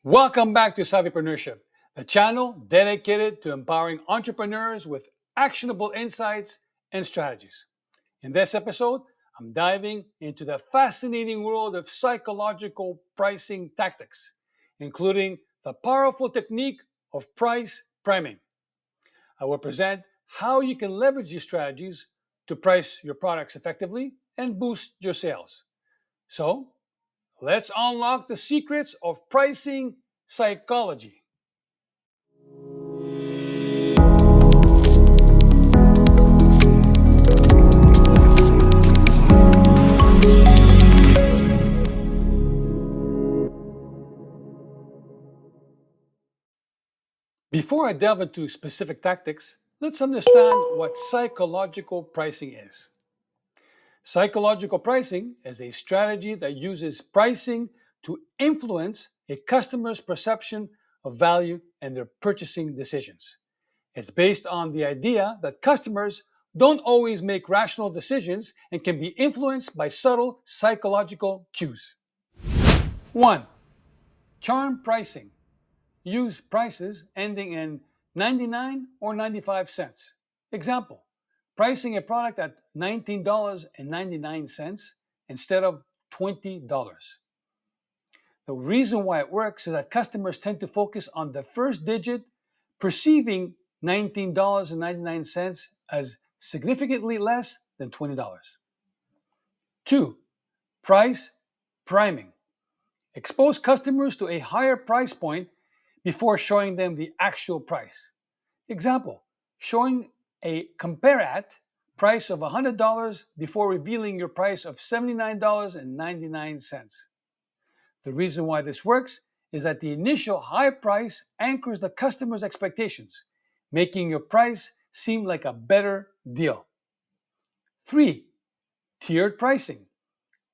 Welcome back to Savvypreneurship, the channel dedicated to empowering entrepreneurs with actionable insights and strategies. In this episode, I'm diving into the fascinating world of psychological pricing tactics, including the powerful technique of price priming. I will present how you can leverage these strategies to price your products effectively and boost your sales. So, let's unlock the secrets of pricing psychology. Before I delve into specific tactics, let's understand what psychological pricing is. Psychological pricing is a strategy that uses pricing to influence a customer's perception of value and their purchasing decisions. It's based on the idea that customers don't always make rational decisions and can be influenced by subtle psychological cues. 1. Charm pricing. Use prices ending in 99 or 95 cents. Example, pricing a product at $19.99 instead of $20. The reason why it works is that customers tend to focus on the first digit, perceiving $19.99 as significantly less than $20. 2. Price priming. Expose customers to a higher price point before showing them the actual price. Example, showing a compare at price of $100 before revealing your price of $79.99. The reason why this works is that the initial high price anchors the customer's expectations, making your price seem like a better deal. 3. Tiered pricing.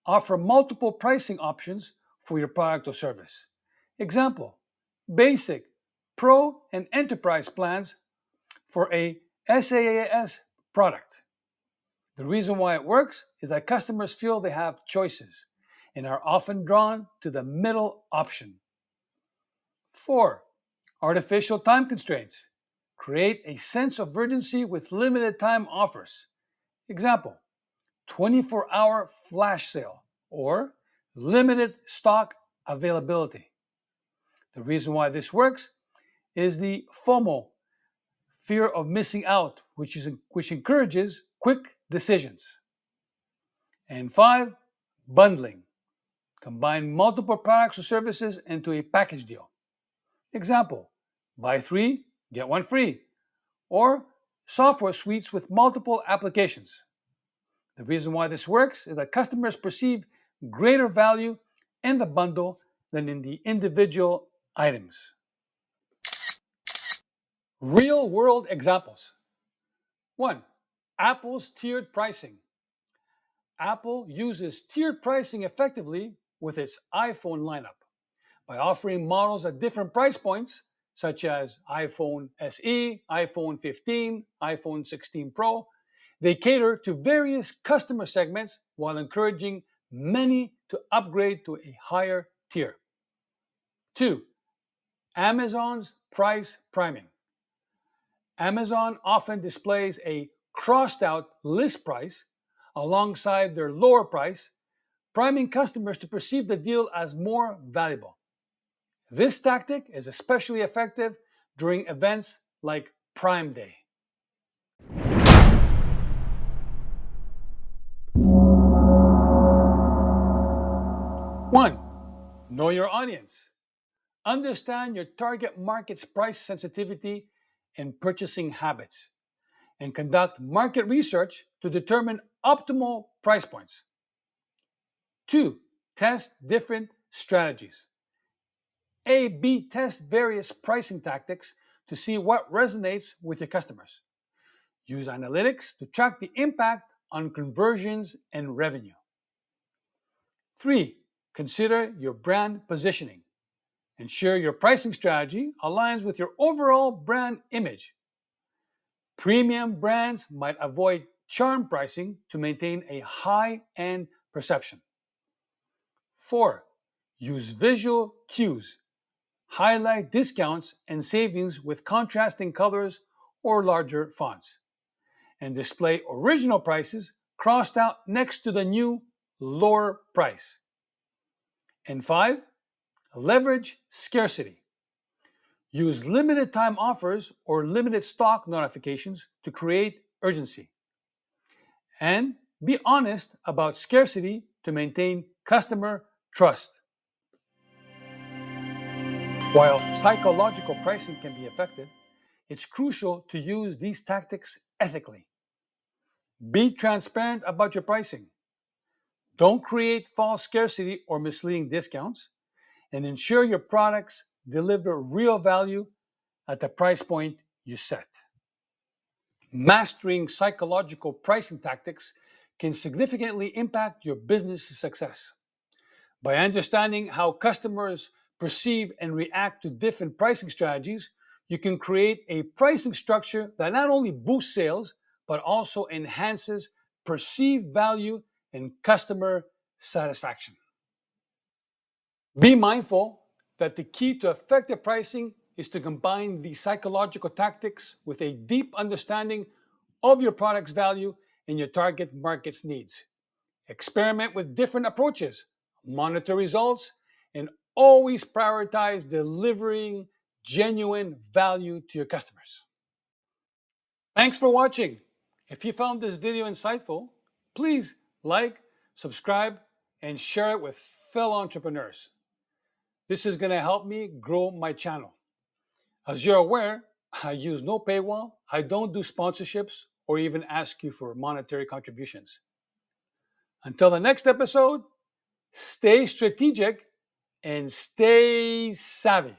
Offer multiple pricing options for your product or service. Example, basic, pro, and enterprise plans for a SaaS product. The reason why it works is that customers feel they have choices and are often drawn to the middle option. 4. Artificial time constraints. Create a sense of urgency with limited time offers. Example, 24-hour flash sale or limited stock availability. The reason why this works is the FOMO, fear of missing out, which encourages quick decisions. And 5, bundling. Combine multiple products or services into a package deal. Example, buy 3, get 1 free, or software suites with multiple applications. The reason why this works is that customers perceive greater value in the bundle than in the individual items. Real world examples. 1. Apple's tiered pricing. Apple uses tiered pricing effectively with its iPhone lineup by offering models at different price points, such as iPhone SE, iPhone 15, iPhone 16 Pro. They cater to various customer segments while encouraging many to upgrade to a higher tier. 2. Amazon's price priming. Amazon often displays a crossed out list price alongside their lower price, priming customers to perceive the deal as more valuable. This tactic is especially effective during events like Prime Day. 1. Know your audience. Understand your target market's price sensitivity and purchasing habits, and conduct market research to determine optimal price points. 2. Test different strategies. A/B test various pricing tactics to see what resonates with your customers. Use analytics to track the impact on conversions and revenue. 3. Consider your brand positioning. Ensure your pricing strategy aligns with your overall brand image. Premium brands might avoid charm pricing to maintain a high-end perception. 4. Use visual cues. Highlight discounts and savings with contrasting colors or larger fonts. And display original prices crossed out next to the new lower price. And 5, leverage scarcity. Use limited time offers or limited stock notifications to create urgency. And be honest about scarcity to maintain customer trust. While psychological pricing can be effective, it's crucial to use these tactics ethically. Be transparent about your pricing. Don't create false scarcity or misleading discounts, and ensure your products deliver real value at the price point you set. Mastering psychological pricing tactics can significantly impact your business success. By understanding how customers perceive and react to different pricing strategies, you can create a pricing structure that not only boosts sales, but also enhances perceived value and customer satisfaction. Be mindful that the key to effective pricing is to combine these psychological tactics with a deep understanding of your product's value and your target market's needs. Experiment with different approaches, monitor results, and always prioritize delivering genuine value to your customers. Thanks for watching. If you found this video insightful, please like, subscribe, and share it with fellow entrepreneurs. This is going to help me grow my channel. As you're aware, I use no paywall, I don't do sponsorships, or even ask you for monetary contributions. Until the next episode, stay strategic and stay savvy.